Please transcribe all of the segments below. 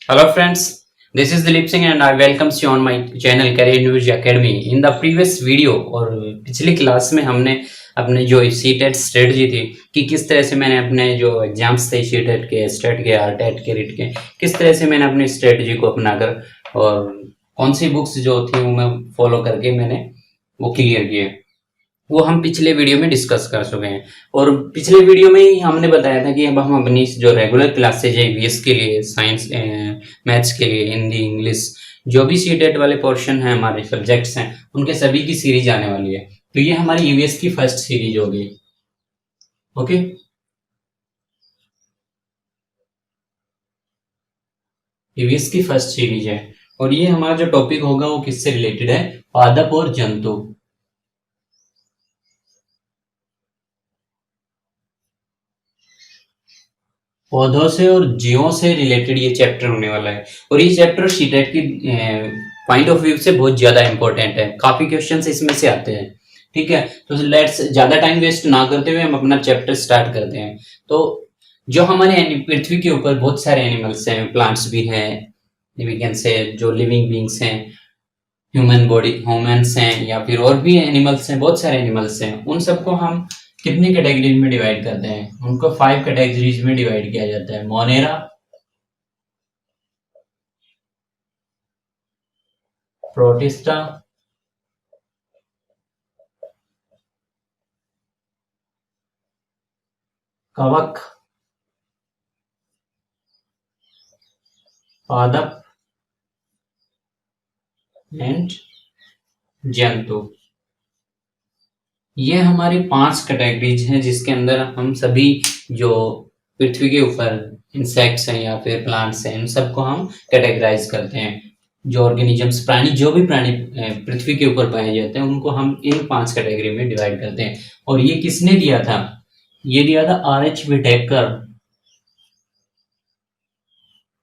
Hello friends, this is Dilip Singh and I welcome you on my channel Career News Academy. In the previous video और पिछली class में हमने अपने जो CTET strategy थी कि किस तरह से मैंने अपने जो एग्जाम्स थे सीटेट के, स्टेट के, आरटेट के, रिट के, किस तरह से मैंने अपनी स्ट्रेटजी को अपनाकर और कौन सी बुक्स जो थी वो मैं फॉलो करके मैंने वो क्लियर किए, वो हम पिछले वीडियो में डिस्कस कर चुके हैं। और पिछले वीडियो में ही हमने बताया था कि अब हम अपनी जो रेगुलर क्लासेज है ईवीएस के लिए, साइंस, मैथ्स के लिए, हिंदी, इंग्लिश, जो भी सीटेट वाले पोर्शन है हमारे सब्जेक्ट्स हैं उनके सभी की सीरीज आने वाली है। तो ये हमारी ईवीएस की फर्स्ट सीरीज होगी। ओके, ईवीएस की फर्स्ट सीरीज है और ये हमारा जो टॉपिक होगा वो किससे रिलेटेड है? पादप और जंतु। पौधों से और जीवों से रिलेटेड ये चैप्टर होने वाला है और ये चैप्टर सीटेट की पॉइंट ऑफ व्यू से बहुत ज्यादा इंपॉर्टेंट है। काफी क्वेश्चंस इसमें से आते हैं। ठीक है, तो लेट्स ज्यादा टाइम वेस्ट ना करते हुए हम अपना चैप्टर स्टार्ट करते हैं। तो जो हमारे पृथ्वी के ऊपर बहुत सारे एनिमल्स हैं, प्लांट्स भी हैं, वी कैन से जो लिविंग बींग्स हैं, ह्यूमंस हैं या फिर और भी एनिमल्स हैं, बहुत सारे एनिमल्स हैं, उन सबको हम कितनी कैटेगरीज में डिवाइड करते हैं? उनको 5 कैटेगरीज में डिवाइड किया जाता है। मोनेरा, प्रोटिस्टा, कवक, पादप एंड जंतु। ये हमारी 5 कैटेगरीज हैं जिसके अंदर हम सभी जो पृथ्वी के ऊपर इंसेक्ट्स हैं या फिर प्लांट्स हैं, इन सबको हम कैटेगराइज करते हैं। जो ऑर्गेनिजम्स, प्राणी, जो भी प्राणी पृथ्वी के ऊपर पाए जाते हैं उनको हम इन 5 कैटेगरी में डिवाइड करते हैं। और ये किसने दिया था? ये दिया था R.H. विटेकर।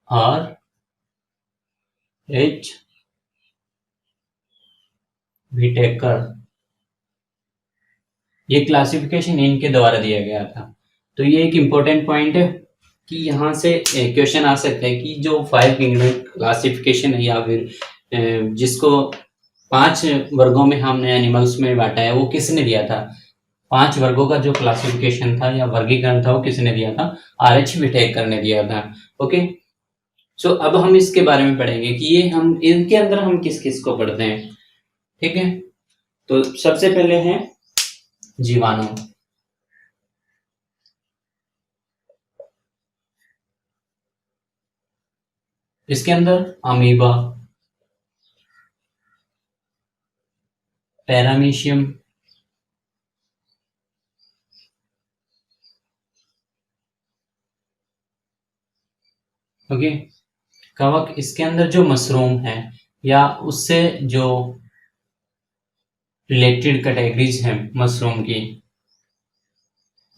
R.H. विटेकर, ये क्लासिफिकेशन इनके द्वारा दिया गया था। तो ये एक इम्पोर्टेंट पॉइंट है कि यहाँ से क्वेश्चन आ सकते हैं कि जो 5 किंगडम क्लासिफिकेशन है या फिर जिसको 5 वर्गों में हमने एनिमल्स में बांटा है वो किसने दिया था? 5 वर्गों का जो क्लासिफिकेशन था या वर्गीकरण था वो किसने दिया था? R.H. विटेकर ने दिया था। ओके, सो अब हम इसके बारे में पढ़ेंगे कि ये हम इनके अंदर हम किस किस को पढ़ते हैं। ठीक है, तो सबसे पहले है जीवाणु। इसके अंदर अमीबा, पैरामीशियम, ओके, कवक। इसके अंदर जो मशरूम है या उससे जो रिलेटेड कैटेगरीज हैं मशरूम की,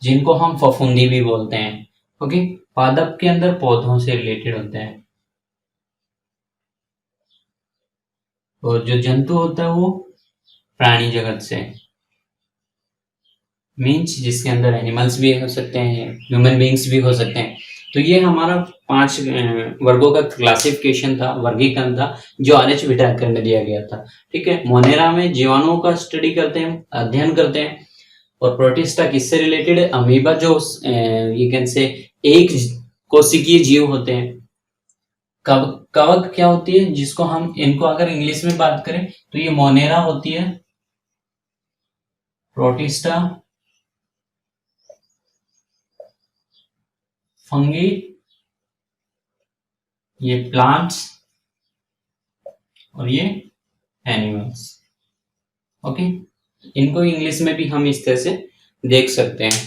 जिनको हम फफूंदी भी बोलते हैं। ओके, पादप के अंदर पौधों से रिलेटेड होते हैं और जो जंतु होता है वो प्राणी जगत से, मीन्स जिसके अंदर एनिमल्स भी हो सकते हैं, ह्यूमन बींग्स भी हो सकते हैं। तो ये हमारा 5 वर्गों का क्लासिफिकेशन था, वर्गीकरण था, जो R.H. विटेकर ने दिया गया था। ठीक है, मोनेरा में जीवाणुओं का स्टडी करते हैं, अध्ययन करते हैं। और प्रोटिस्टा किससे रिलेटेड है? अमीबा, जो ये कैन से एक कोशिकीय जीव होते हैं। कवक क्या होती है, जिसको हम इनको अगर इंग्लिश में बात करें तो ये मोनेरा होती है। प्रोटिस्टा, फंगी, ये प्लांट्स और ये एनिमल्स। ओके, इनको इंग्लिश में भी हम इस तरह से देख सकते हैं।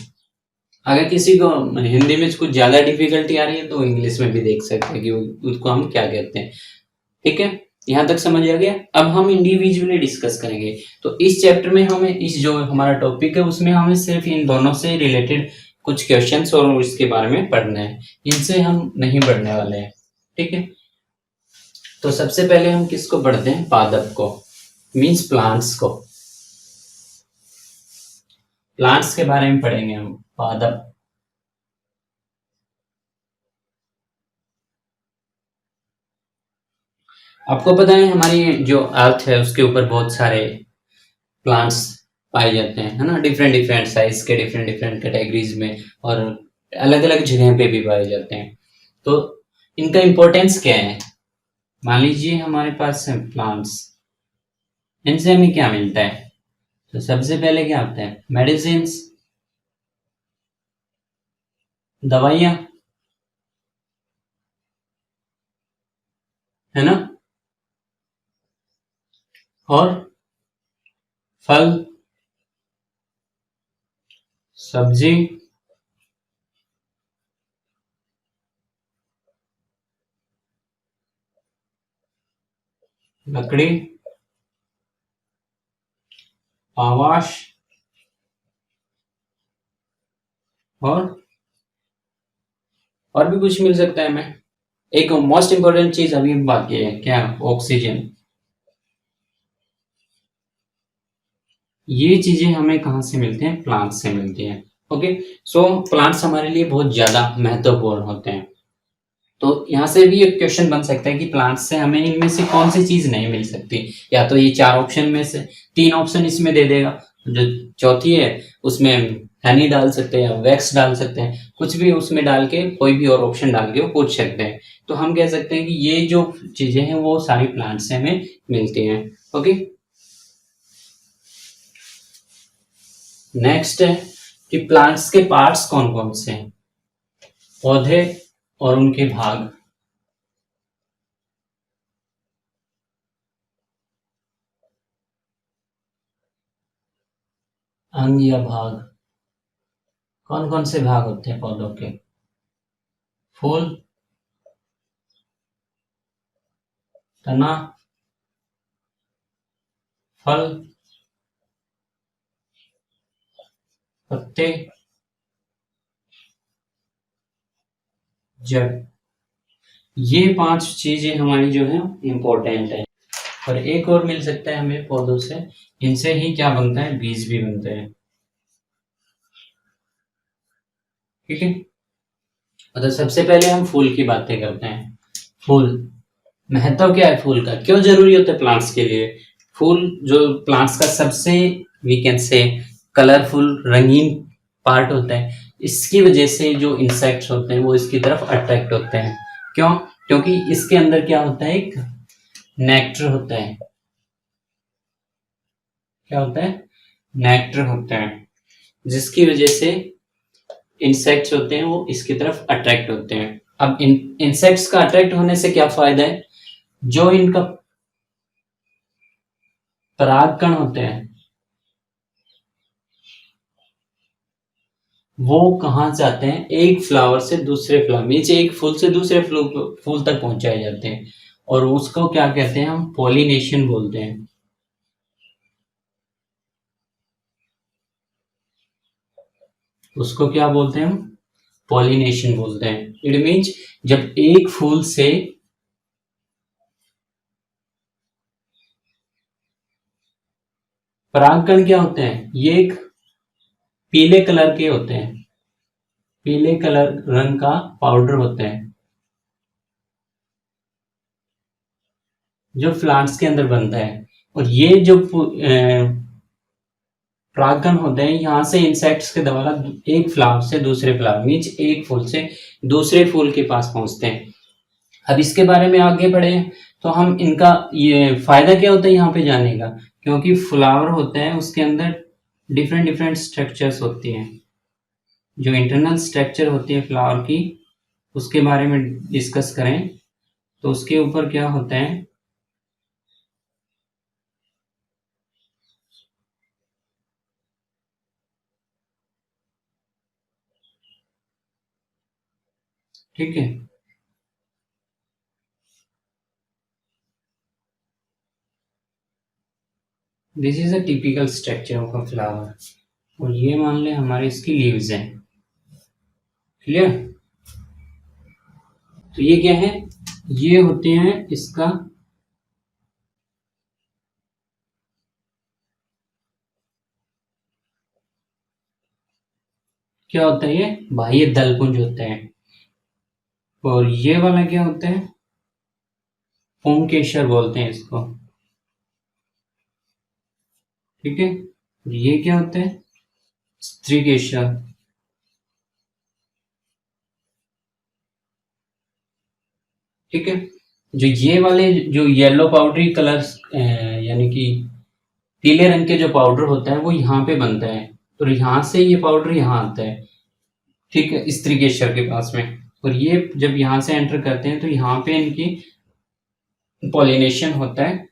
अगर किसी को हिंदी में कुछ ज्यादा डिफिकल्टी आ रही है तो इंग्लिश में भी देख सकते हैं कि उसको हम क्या कहते हैं। ठीक है, यहाँ तक समझ आ गया। अब हम इंडिविजुअली डिस्कस करेंगे। तो इस चैप्टर में हमें इस जो हमारा टॉपिक है उसमें हमें सिर्फ इन दोनों से रिलेटेड कुछ क्वेश्चंस और इसके बारे में पढ़ना है, इनसे हम नहीं पढ़ने वाले हैं। ठीक है, तो सबसे पहले हम किसको पढ़ते हैं? पादप को, मीन्स प्लांट्स को। प्लांट्स के बारे में पढ़ेंगे हम। पादप, आपको पता है हमारी जो अर्थ है उसके ऊपर बहुत सारे प्लांट्स पाए जाते हैं, है ना, डिफरेंट डिफरेंट साइज के, डिफरेंट डिफरेंट कैटेगरीज में, और अलग अलग जगह पे भी पाए जाते हैं। तो इनका इम्पोर्टेंस क्या है? मान लीजिए हमारे पास है प्लांट्स, इनसे हमें क्या मिलता है? तो सबसे पहले क्या होता है? मेडिसिन, दवाइयाँ, है ना, और फल, सब्जी, लकड़ी, आवास, और भी कुछ मिल सकता है हमें। एक मोस्ट इंपॉर्टेंट चीज अभी बाकी है, क्या? ऑक्सीजन। ये चीजें हमें कहाँ से मिलते हैं? प्लांट से मिलती हैं। ओके, सो प्लांट्स हमारे लिए बहुत ज्यादा महत्वपूर्ण होते हैं। तो यहाँ से भी एक क्वेश्चन बन सकता है कि प्लांट्स से हमें इनमें से कौन सी चीज नहीं मिल सकती? या तो ये चार ऑप्शन में से तीन ऑप्शन इसमें दे देगा, जो चौथी है उसमें हनी डाल सकते हैं या वैक्स डाल सकते हैं, कुछ भी उसमें डाल के कोई भी और ऑप्शन डाल के वो पूछ सकते हैं। तो हम कह सकते हैं कि ये जो चीजें हैं वो सारी प्लांट से हमें मिलती हैं। ओके, नेक्स्ट है कि प्लांट्स के पार्ट्स कौन कौन से हैं? पौधे और उनके भाग। अंग या भाग, कौन कौन से भाग होते हैं पौधों के? फूल, तना, फल, पत्ते, जड़। ये पांच चीजें हमारी जो है इम्पोर्टेंट है। और एक और मिल सकता है हमें पौधों से, इनसे ही क्या बनता है? बीज भी बनते हैं। ठीक है, मतलब सबसे पहले हम फूल की बातें करते हैं। फूल, महत्व क्या है फूल का? क्यों जरूरी होता है प्लांट्स के लिए? फूल जो प्लांट्स का सबसे, वी कैन से, कलरफुल, रंगीन पार्ट होता है। इसकी वजह से जो इंसेक्ट्स होते हैं वो इसकी तरफ अट्रैक्ट होते हैं। क्यों? क्योंकि इसके अंदर क्या होता है? एक नेक्टर होता है। क्या होता है? नेक्टर होता है, जिसकी वजह से इंसेक्ट्स होते हैं वो इसकी तरफ अट्रैक्ट होते हैं। अब इन इंसेक्ट्स का अट्रैक्ट होने से क्या फायदा है? जो इनका परागकण होते हैं वो कहाँ जाते हैं? एक फ्लावर से दूसरे फ्लावर, मीन्स एक फूल से दूसरे फूल तक पहुंचाए जाते हैं। और उसको क्या कहते हैं? हम पॉलिनेशन बोलते हैं। उसको क्या बोलते हैं हम? पॉलिनेशन बोलते हैं। इट मीन्स जब एक फूल से परागकण क्या होते हैं? ये एक पीले कलर के होते हैं, पीले कलर रंग का पाउडर होता है जो प्लांट्स के अंदर बनता है। और ये जो परागकण होते हैं यहाँ से इंसेक्ट्स के द्वारा एक फ्लावर से दूसरे फ्लावर, मीन्स एक फूल से दूसरे फूल के पास पहुंचते हैं। अब इसके बारे में आगे बढ़े तो हम इनका ये फायदा क्या होता है यहाँ पे जाने का? क्योंकि फ्लावर होते हैं उसके अंदर डिफरेंट डिफरेंट स्ट्रक्चर्स होती हैं। जो इंटरनल स्ट्रक्चर होती है फ्लावर की, उसके बारे में डिस्कस करें तो उसके ऊपर क्या होता है? ठीक है, this is a typical structure of a flower. और ये मान लें हमारे इसकी लीव्स हैं। क्लियर? तो ये क्या है? ये होते हैं इसका क्या होता है? ये बाह्य दल पुंज होते हैं। और ये वाला क्या होता है? पुंकेसर बोलते हैं इसको, ठीक है। ये क्या होता है, स्त्रीकेसर, ठीक है। जो ये वाले जो येलो पाउडरी कलर्स यानी कि पीले रंग के जो पाउडर होता है वो यहाँ पे बनता है, तो यहाँ से ये पाउडर यहाँ आता है, ठीक है, स्त्रीकेसर के पास में। और ये जब यहाँ से एंटर करते हैं तो यहाँ पे इनकी पॉलिनेशन होता है,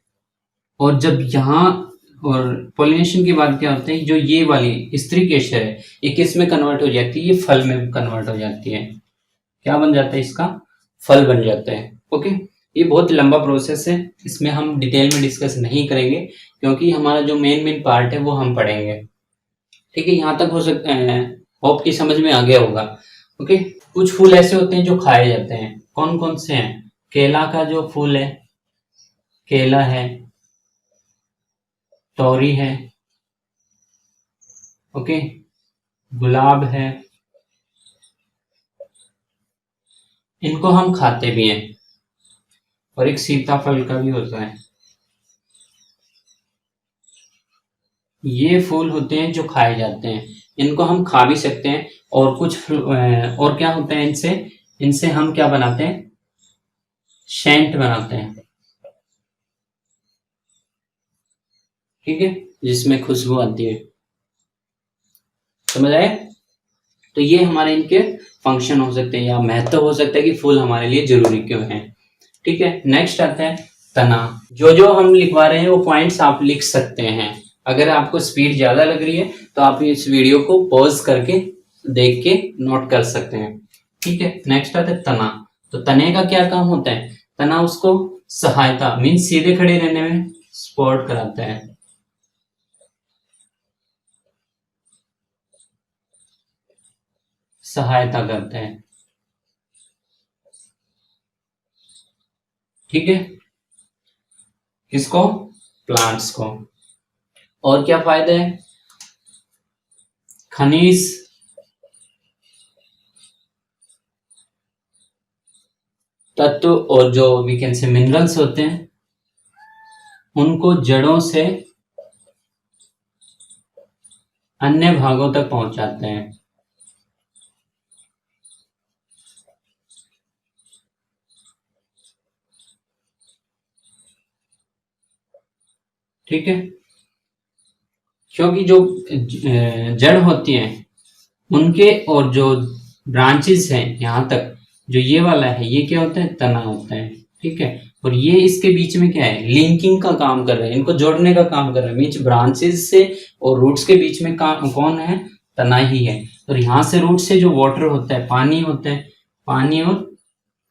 और जब यहाँ और पॉलिनेशन के बाद क्या होता है, जो ये वाली स्त्रीकेसर है ये किस में कन्वर्ट हो जाती है, ये फल में कन्वर्ट हो जाती है। क्या बन जाता है, इसका फल बन जाता है। ओके, ये बहुत लंबा प्रोसेस है, इसमें हम डिटेल में डिस्कस नहीं करेंगे क्योंकि हमारा जो मेन पार्ट है वो हम पढ़ेंगे, ठीक है। यहाँ तक हो सकता है, होप की समझ में आ गया होगा। ओके, कुछ फूल ऐसे होते हैं जो खाए जाते हैं, कौन कौन से हैं, केला का जो फूल है, केला है, तोरी है, ओके, गुलाब है, इनको हम खाते भी हैं, और एक सीताफल का भी होता है। ये फूल होते हैं जो खाए जाते हैं, इनको हम खा भी सकते हैं, और कुछ और क्या होता है इनसे, इनसे हम क्या बनाते हैं, सेंट बनाते हैं, ठीक है, जिसमें खुशबू आती है। समझ आए? तो ये हमारे इनके फंक्शन हो सकते हैं या महत्व हो सकता है कि फूल हमारे लिए जरूरी क्यों है, ठीक है। नेक्स्ट आता है तना। जो जो हम लिखवा रहे हैं वो पॉइंट्स आप लिख सकते हैं। अगर आपको स्पीड ज्यादा लग रही है तो आप इस वीडियो को पॉज करके देख के नोट कर सकते हैं, ठीक है। नेक्स्ट आता है तना। तो तने का क्या काम होता है, तना उसको सहायता मीन्स सीधे खड़े रहने में सपोर्ट कराता है, सहायता करता है, ठीक है, किसको, प्लांट्स को। और क्या फायदे हैं, खनिज तत्व और जो वी कैन से मिनरल्स होते हैं उनको जड़ों से अन्य भागों तक पहुंचाते हैं, ठीक है। क्योंकि जो जड़ होती है उनके और जो ब्रांचेस हैं यहाँ तक, जो ये वाला है ये क्या होता है, तना होता है, ठीक है। और ये इसके बीच में क्या है, लिंकिंग का काम कर रहे हैं, इनको जोड़ने का काम कर रहे हैं, मीन्स ब्रांचेस से और रूट्स के बीच में कौन है, तना ही है। और यहाँ से रूट से जो वाटर होता है, पानी होता है, पानी और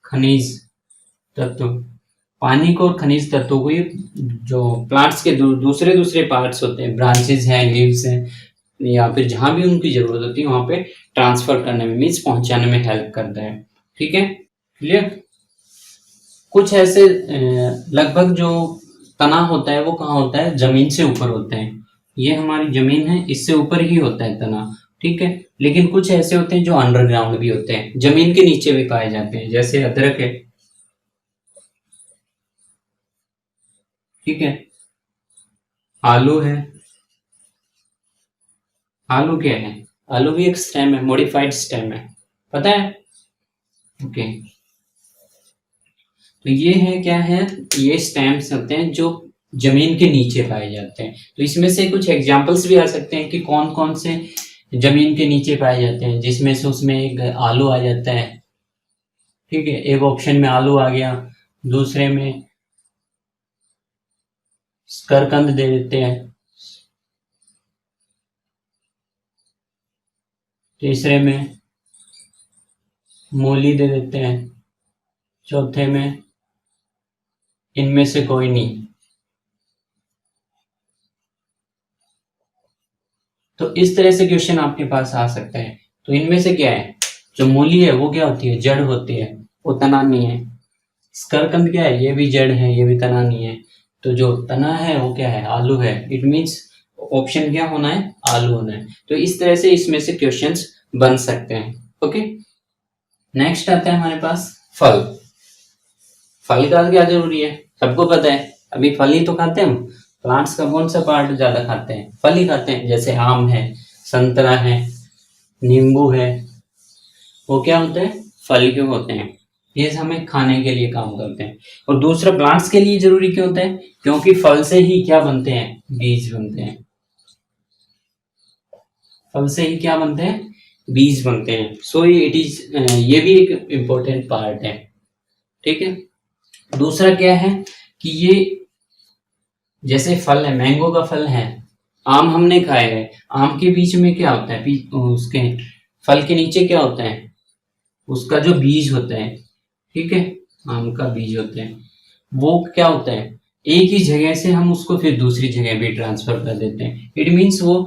खनिज तत्व, पानी को और खनिज तत्वों को ये जो प्लांट्स के दूसरे दूसरे पार्ट्स होते हैं, ब्रांचेस हैं, लीव्स हैं, या फिर जहां भी उनकी जरूरत होती है वहां पे ट्रांसफर करने में मीन्स पहुंचाने में हेल्प करता है, ठीक है, क्लियर। कुछ ऐसे लगभग जो तना होता है वो कहाँ होता है, जमीन से ऊपर होते हैं, ये हमारी जमीन है इससे ऊपर ही होता है तना, ठीक है। लेकिन कुछ ऐसे होते हैं जो अंडरग्राउंड भी होते हैं, जमीन के नीचे भी पाए जाते हैं, जैसे अदरक है, ठीक है, आलू है। आलू क्या है, आलू भी एक स्टेम है, मॉडिफाइड स्टेम है, पता है, ओके। तो ये है क्या है, ये स्टेम्स होते हैं जो जमीन के नीचे पाए जाते हैं। तो इसमें से कुछ एग्जांपल्स भी आ सकते हैं कि कौन कौन से जमीन के नीचे पाए जाते हैं, जिसमें से उसमें एक आलू आ जाता है, ठीक है, एक ऑप्शन में आलू आ गया, दूसरे में शकरकंद दे देते हैं, तीसरे में मूली दे देते हैं, चौथे में इनमें से कोई नहीं। तो इस तरह से क्वेश्चन आपके पास आ सकता है। तो इनमें से क्या है, जो मूली है वो क्या होती है, जड़ होती है, वो तना नहीं है। शकरकंद क्या है, ये भी जड़ है, ये भी तना नहीं है। तो जो तना है वो क्या है, आलू है। इट मीन्स ऑप्शन क्या होना है, आलू होना है। तो इस तरह से इसमें से क्वेश्चंस बन सकते हैं, ओके। नेक्स्ट आता है हमारे पास फल। फल का क्या जरूरी है, सबको पता है। अभी फल ही तो खाते हैं हम। प्लांट्स का कौन सा पार्ट ज्यादा खाते हैं? फल ही खाते हैं। जैसे आम है, संतरा है, नींबू है, वो क्या होते हैं? फल के होते हैं। ये हमें खाने के लिए काम करते हैं। और दूसरा, प्लांट्स के लिए जरूरी क्यों होता है? क्योंकि फल से ही क्या बनते हैं? बीज बनते हैं। फल से ही क्या बनते हैं? बीज बनते हैं। सो इट इज, ये भी एक इम्पोर्टेंट पार्ट है। ठीक है। दूसरा क्या है कि ये जैसे फल है, मैंगो का फल है, आम हमने खाए है, आम के बीच में क्या होता है? उसके फल के नीचे क्या होता है? उसका जो बीज होता है, ठीक है, आम का बीज होता है, वो क्या होता है? एक ही जगह से हम उसको फिर दूसरी जगह भी ट्रांसफर कर देते हैं। इट मीन्स वो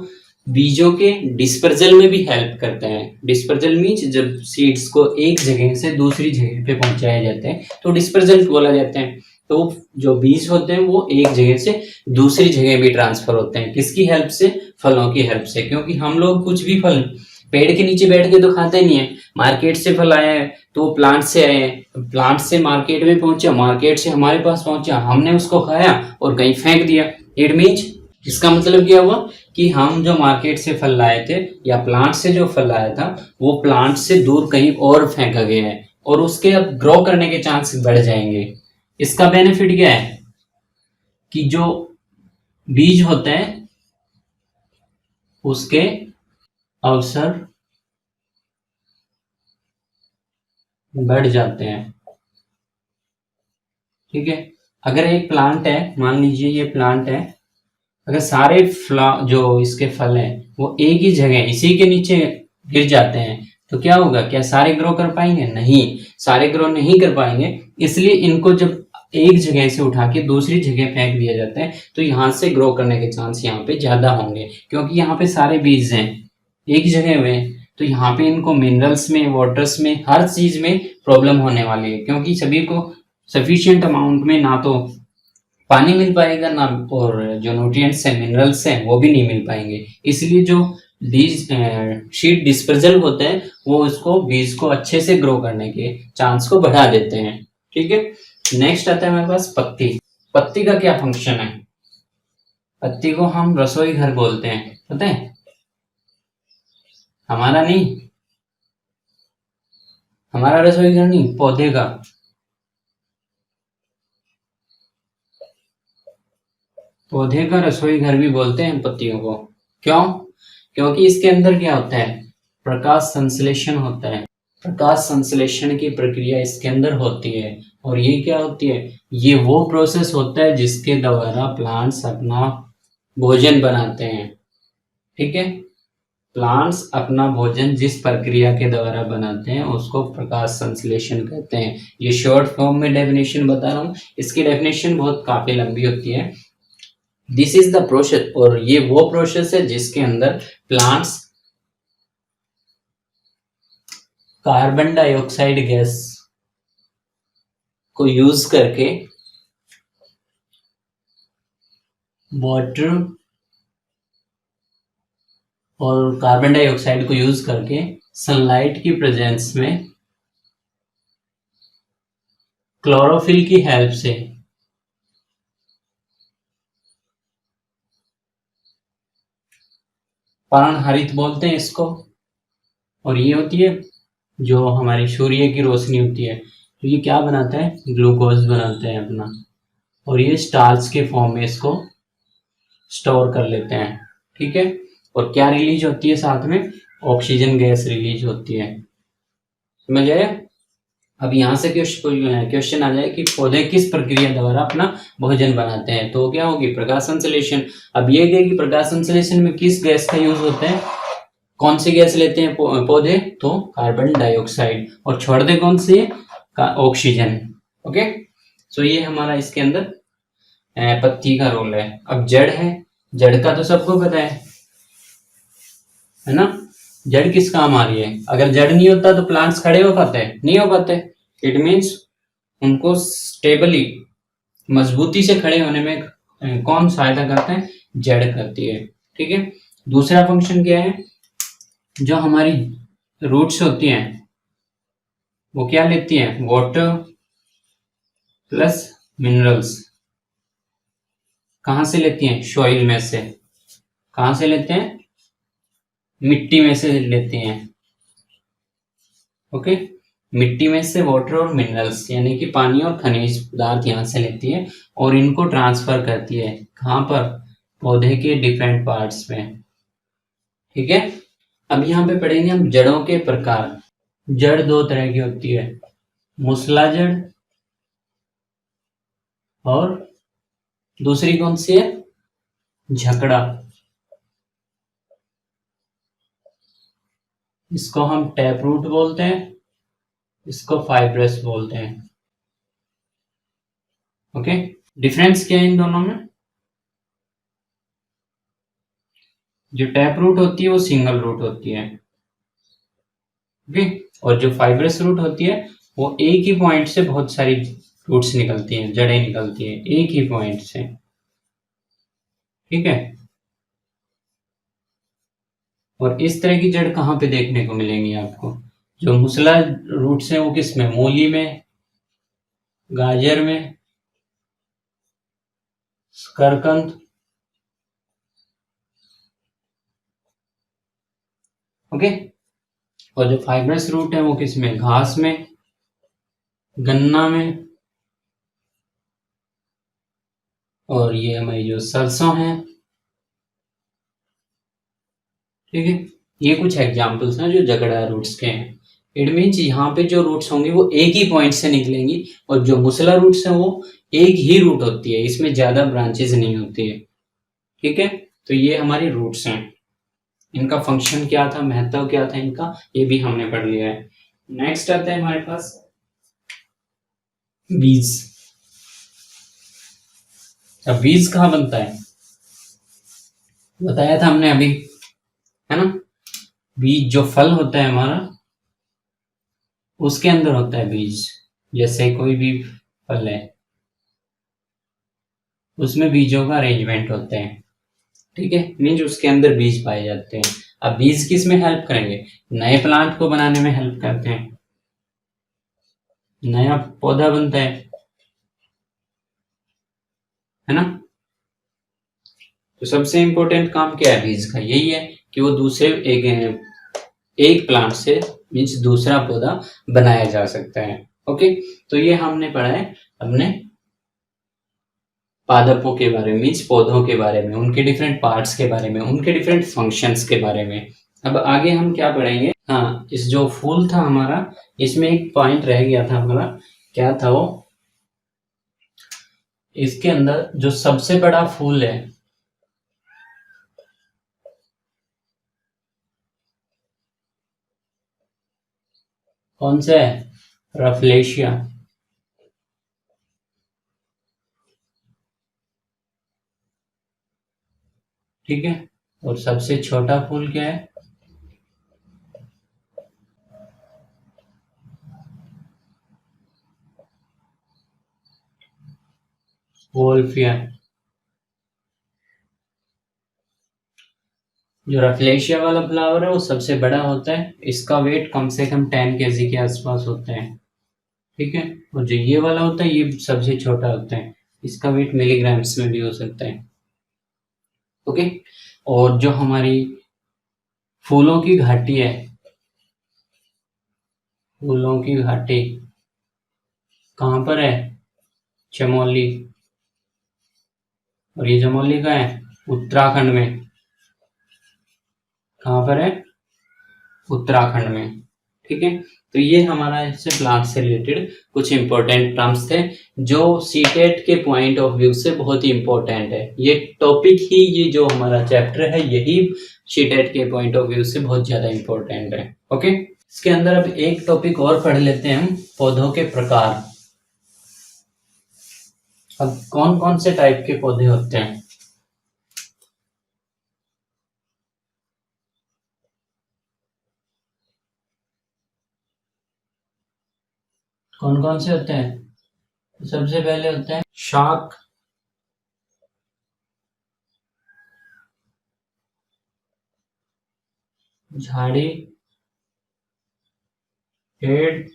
बीजों के डिस्पर्जल में भी हेल्प करता है। डिस्पर्जल मीन्स जब सीड्स को एक जगह से दूसरी जगह पे पहुंचाया जाता है तो डिस्पर्जल बोला जाता है। तो जो बीज होते हैं वो एक जगह से दूसरी जगह भी ट्रांसफर होते हैं। किसकी हेल्प से? फलों की हेल्प से। क्योंकि हम लोग कुछ भी फल पेड़ के नीचे बैठ के तो खाते नहीं है। मार्केट से फल आया है तो वो प्लांट से आए हैं, प्लांट से मार्केट में पहुंचा, मार्केट से हमारे पास पहुंचा, हमने उसको खाया और कहीं फेंक दिया। इट मीन्स, इसका मतलब क्या हुआ कि हम जो मार्केट से फल लाए थे या प्लांट से जो फल लाया था वो प्लांट से दूर कहीं और फेंका गया है और उसके अब ग्रो करने के चांस बढ़ जाएंगे। इसका बेनिफिट क्या है कि जो बीज होते हैं उसके अवसर बढ़ जाते हैं। ठीक है। अगर एक प्लांट है, मान लीजिए ये प्लांट है, अगर सारे जो इसके फल हैं वो एक ही जगह इसी के नीचे गिर जाते हैं तो क्या होगा? क्या सारे ग्रो कर पाएंगे? नहीं, सारे ग्रो नहीं कर पाएंगे। इसलिए इनको जब एक जगह से उठा के दूसरी जगह फेंक दिया जाता है तो यहाँ से ग्रो करने के चांस यहाँ पे ज्यादा होंगे। क्योंकि यहाँ पे सारे बीज हैं एक जगह हुए, तो यहाँ पे इनको मिनरल्स में, वाटर्स में, हर चीज में प्रॉब्लम होने वाली है। क्योंकि सभी को सफिशिएंट अमाउंट में ना तो पानी मिल पाएगा ना, और जो न्यूट्रिएंट्स हैं, मिनरल्स हैं, वो भी नहीं मिल पाएंगे। इसलिए जो बीज शीट डिस्पर्जल होते हैं वो उसको बीज को अच्छे से ग्रो करने के चांस को बढ़ा देते हैं। ठीक है। नेक्स्ट आता है हमारे पास पत्ती। पत्ती का क्या फंक्शन है? पत्ती को हम रसोई घर बोलते हैं, पता है? हमारा नहीं, हमारा रसोई घर नहीं, पौधे का। पौधे का रसोई घर भी बोलते हैं पत्तियों को। क्यों? क्योंकि इसके अंदर क्या होता है? प्रकाश संश्लेषण होता है। प्रकाश संश्लेषण की प्रक्रिया इसके अंदर होती है। और ये क्या होती है? ये वो प्रोसेस होता है जिसके द्वारा प्लांट्स अपना भोजन बनाते हैं। ठीक है। प्लांट्स अपना भोजन जिस प्रक्रिया के द्वारा बनाते हैं उसको प्रकाश संश्लेषण कहते हैं। ये शॉर्ट फॉर्म में डेफिनेशन बता रहा हूँ, इसकी डेफिनेशन बहुत काफी लंबी होती है। दिस इज द प्रोसेस, और ये वो प्रोसेस है जिसके अंदर प्लांट्स कार्बन डाइऑक्साइड गैस को यूज करके वाटर और कार्बन डाइऑक्साइड को यूज करके सनलाइट की प्रेजेंस में क्लोरोफिल की हेल्प से पर्णहरित बोलते हैं इसको। और ये होती है जो हमारी सूर्य की रोशनी होती है, तो ये क्या बनाता है? ग्लूकोज बनाते हैं अपना, और ये स्टार्च के फॉर्म में इसको स्टोर कर लेते हैं। ठीक है। और क्या रिलीज होती है साथ में? ऑक्सीजन गैस रिलीज होती है। समझ आया? अब यहाँ से क्वेश्चन आ जाए कि पौधे किस प्रक्रिया द्वारा अपना भोजन बनाते हैं, तो क्या होगी? प्रकाश संश्लेषण। अब ये क्या कि प्रकाश संश्लेषण में किस गैस का यूज होता है? कौन सी गैस लेते हैं पौधे? तो कार्बन डाइऑक्साइड, और छोड़ते कौन सी है? ऑक्सीजन। ओके। सो ये हमारा इसके अंदर पत्ती का रोल है। अब जड़ है, जड़ का तो सबको पता है ना? जड़ किस काम आ रही है? अगर जड़ नहीं होता तो प्लांट्स खड़े हो पाते हैं? नहीं हो पाते। इट मीन्स उनको स्टेबली, मजबूती से खड़े होने में कौन सहायता करता है? जड़ करती है। ठीक है। दूसरा फंक्शन क्या है? जो हमारी रूट्स होती हैं वो क्या लेती हैं? वाटर प्लस मिनरल्स कहाँ से लेती हैं? सॉइल में से। कहाँ से लेते हैं? मिट्टी में से लेते हैं। ओके, मिट्टी में से वाटर और मिनरल्स यानी कि पानी और खनिज पदार्थ यहाँ से लेती है और इनको ट्रांसफर करती है कहाँ पर? पौधे के डिफरेंट पार्ट्स में। ठीक है, अब यहाँ पे पढ़ेंगे हम जड़ों के प्रकार। जड़ दो तरह की होती है, मूसला जड़ और दूसरी कौन सी है? झकड़ा। इसको हम टैप रूट बोलते हैं, इसको फाइब्रस बोलते हैं। ओके, डिफरेंस क्या है इन दोनों में? जो टैप रूट होती है वो सिंगल रूट होती है। ओके, और जो फाइब्रस रूट होती है वो एक ही पॉइंट से बहुत सारी रूट्स निकलती हैं, जड़ें निकलती हैं एक ही पॉइंट से। ठीक है, और इस तरह की जड़ कहाँ पे देखने को मिलेंगी आपको? जो मूसला रूट्स हैं वो किस में? मूली में, गाजर में, शकरकंद। ओके, और जो फाइब्रस रूट है वो किस में? घास में, गन्ना में, और ये हमारी जो सरसों है। ठीक है, ये कुछ एग्जाम्पल्स हैं जो जगड़ा रूट्स के हैं। इट मीन्स यहाँ पे जो रूट्स होंगी वो एक ही पॉइंट से निकलेंगी, और जो मूसला रूट्स हैं वो एक ही रूट होती है, इसमें ज्यादा ब्रांचेस नहीं होती है। ठीक है, तो ये हमारी रूट्स हैं। इनका फंक्शन क्या था, महत्व क्या था इनका, ये भी हमने पढ़ लिया है। नेक्स्ट आता है हमारे पास बीज। अब बीज कहाँ बनता है? बताया था हमने अभी, है ना? बीज जो फल होता है हमारा उसके अंदर होता है बीज। जैसे कोई भी फल है उसमें बीजों का अरेंजमेंट होते हैं। ठीक है, मीन्स उसके अंदर बीज पाए जाते हैं। अब बीज किस में हेल्प करेंगे? नए प्लांट को बनाने में हेल्प करते हैं, नया पौधा बनता है ना? तो सबसे इंपॉर्टेंट काम क्या है बीज का? यही है कि वो दूसरे एक प्लांट से मीन्स दूसरा पौधा बनाया जा सकता है। ओके, तो ये हमने पढ़ा है अपने पादपों के बारे में, मीन्स पौधों के बारे में, उनके डिफरेंट पार्ट्स के बारे में, उनके डिफरेंट फंक्शंस के बारे में। अब आगे हम क्या पढ़ेंगे? हाँ, इस जो फूल था हमारा, इसमें एक पॉइंट रह गया था हमारा, क्या था वो? इसके अंदर जो सबसे बड़ा फूल है कौन सा है? रफलेशिया। ठीक है, और सबसे छोटा फूल क्या है? वोल्फिया। जो रफलेशिया वाला फ्लावर है वो सबसे बड़ा होता है, इसका वेट कम से कम 10 kg के आसपास होता है। ठीक है, और जो ये वाला होता है ये सबसे छोटा होता है, इसका वेट मिलीग्राम्स में भी हो सकता है। ओके, और जो हमारी फूलों की घाटी है, फूलों की घाटी कहाँ पर है? चमोली। और ये चमोली का है उत्तराखंड में। कहाँ पर है? उत्तराखंड में। ठीक है, तो ये हमारा इससे प्लांट से रिलेटेड कुछ इंपॉर्टेंट टर्म्स थे जो सीटेट के पॉइंट ऑफ व्यू से बहुत ही इंपॉर्टेंट है। ये टॉपिक ही, ये जो हमारा चैप्टर है यही सीटेट के पॉइंट ऑफ व्यू से बहुत ज्यादा इंपॉर्टेंट है। ओके, इसके अंदर अब एक टॉपिक और पढ़ लेते हैं हम, पौधों के प्रकार। अब कौन कौन से टाइप के पौधे होते हैं? कौन कौन से होते हैं? तो सबसे पहले होता है शाक, झाड़ी, पेड़,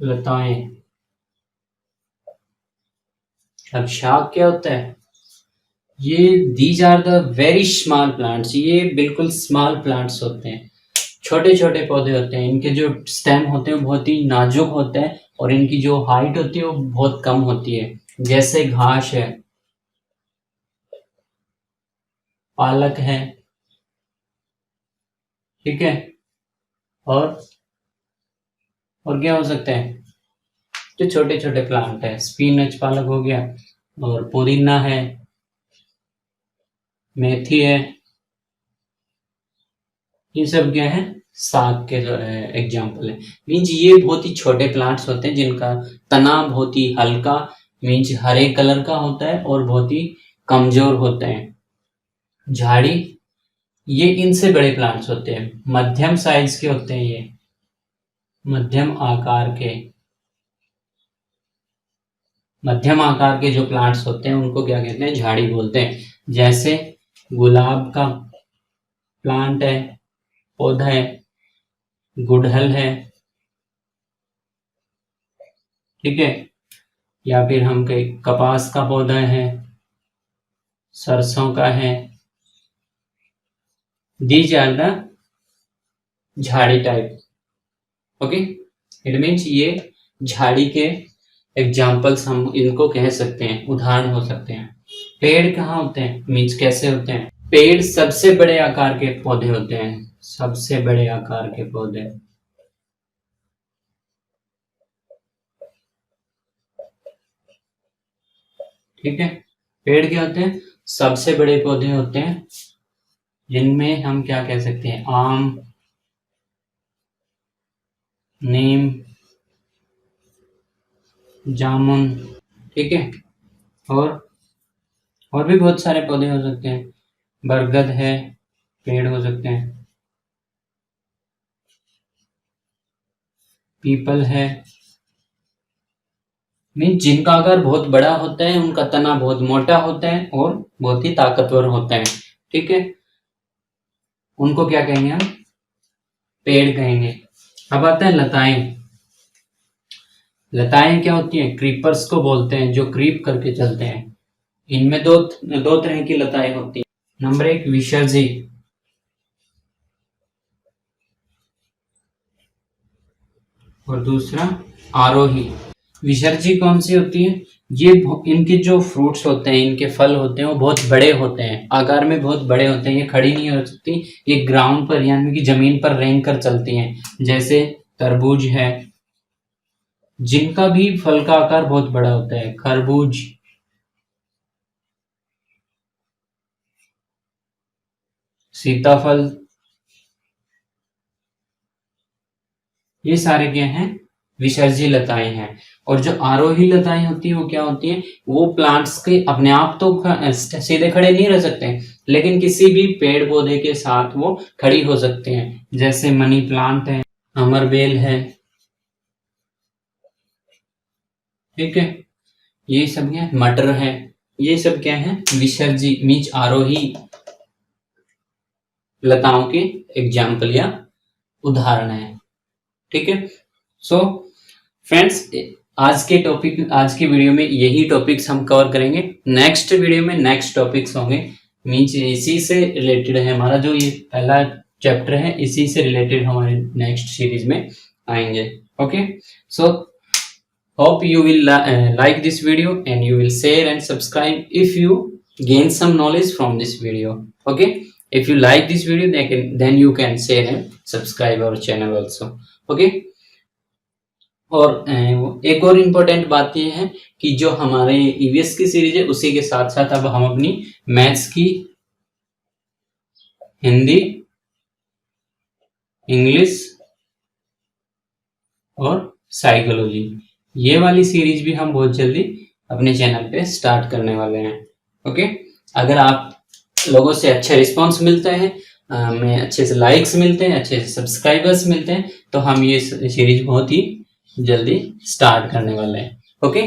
लताएं। अब शाक क्या होता है? ये these are the very small plants, ये बिल्कुल स्मॉल प्लांट्स होते हैं, छोटे छोटे पौधे होते हैं। इनके जो स्टेम होते हैं वो बहुत ही नाजुक होते हैं और इनकी जो हाइट होती है वो बहुत कम होती है। जैसे घास है, पालक है, ठीक है। और और क्या हो सकता है? जो छोटे छोटे प्लांट है, स्पिनच पालक हो गया, और पुदीना है, मेथी है, ये सब क्या है? साग के एग्जाम्पल है। मीन्स ये बहुत ही छोटे प्लांट्स होते हैं जिनका तना बहुत ही हल्का, मीन्स हरे कलर का होता है और बहुत ही कमजोर होते हैं। झाड़ी, ये इनसे बड़े प्लांट्स होते हैं, मध्यम साइज के होते हैं, ये मध्यम आकार के। मध्यम आकार के जो प्लांट्स होते हैं उनको क्या कहते हैं? झाड़ी बोलते हैं। जैसे गुलाब का प्लांट है, पौधा है, गुड़हल है, ठीक है। या फिर हम कहीं कपास का पौधा है, सरसों का है। दीज आर द झाड़ी टाइप, ओके। इट मीन्स ये झाड़ी के एग्जाम्पल्स हम इनको कह सकते हैं, उदाहरण हो सकते हैं। पेड़ कहाँ होते हैं? मीन्स कैसे होते हैं? पेड़ सबसे बड़े आकार के पौधे होते हैं, सबसे बड़े आकार के पौधे, ठीक है। पेड़ क्या होते हैं? सबसे बड़े पौधे होते हैं जिनमें हम क्या कह सकते हैं? आम, नीम, जामुन, ठीक है। और भी बहुत सारे पौधे हो सकते हैं, बरगद है, पेड़ हो सकते हैं, पीपल है। मीन्स जिनका आकार बहुत बड़ा होता है, उनका तना बहुत मोटा होता है और बहुत ही ताकतवर होता है, ठीक है। उनको क्या कहेंगे हम? पेड़ कहेंगे। अब आता है लताएं। लताएं क्या होती हैं? क्रीपर्स को बोलते हैं, जो क्रीप करके चलते हैं। इनमें दो तरह की लताएं होती हैं। नंबर एक विसर्जी, और दूसरा आरोही। विसर्जी कौन सी होती है? ये इनके जो फ्रूट्स होते हैं, इनके फल होते हैं, वो बहुत बड़े होते हैं, आकार में बहुत बड़े होते हैं। ये खड़ी नहीं हो सकती, ये ग्राउंड पर यानी कि जमीन पर रेंग कर चलती हैं। जैसे तरबूज है, जिनका भी फल का आकार बहुत बड़ा होता है। खरबूज, सीताफल, ये सारे क्या हैं? विसर्जी लताएं हैं। और जो आरोही लताएं होती हैं वो क्या होती हैं? वो प्लांट्स के अपने आप तो सीधे खड़े नहीं रह सकते, लेकिन किसी भी पेड़ पौधे के साथ वो खड़ी हो सकते हैं। जैसे मनी प्लांट है, अमरबेल है, ठीक है। ये सब क्या है? मटर है। ये सब क्या है? विसर्जी मीन्स आरोही लताओं के एग्जाम्पल या उदाहरण है, ठीक है। सो फ्रेंड्स, आज के वीडियो में यही टॉपिक्स हम कवर करेंगे। नेक्स्ट वीडियो में नेक्स्ट टॉपिक्स होंगे, मीन्स इसी से रिलेटेड है हमारा जो ये पहला चैप्टर है, इसी से रिलेटेड हमारे नेक्स्ट सीरीज में आएंगे, okay. So hope you will like this video and you will share and subscribe if you gain some knowledge from this video, okay. If you like this video, then you can share and subscribe our channel also, okay. और एक और important बात यह है कि जो हमारे EVS की सीरीज है उसी के साथ साथ अब हम अपनी मैथ्स की, हिंदी, इंग्लिश और साइकोलॉजी, ये वाली सीरीज भी हम बहुत जल्दी अपने चैनल पे स्टार्ट करने वाले हैं, ओके। अगर आप लोगों से अच्छा रिस्पांस मिलता है, हमें अच्छे से लाइक्स मिलते हैं, अच्छे से सब्सक्राइबर्स मिलते हैं, तो हम ये सीरीज बहुत ही जल्दी स्टार्ट करने वाले हैं, ओके।